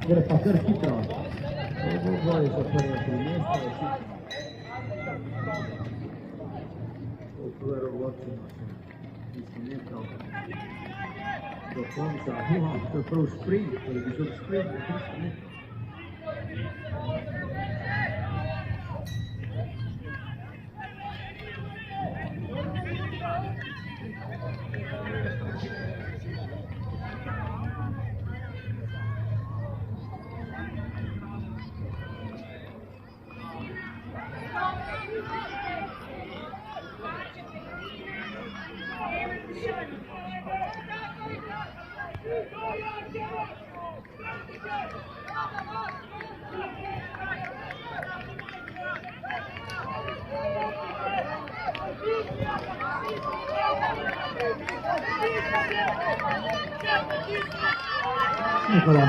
Gre pa kar hitro. Boj za prvo 3 mesta. Prvo vločimo se 300 metrov do konca. To je prav sprint, to je visok sprint do 300 metrov. Nikola.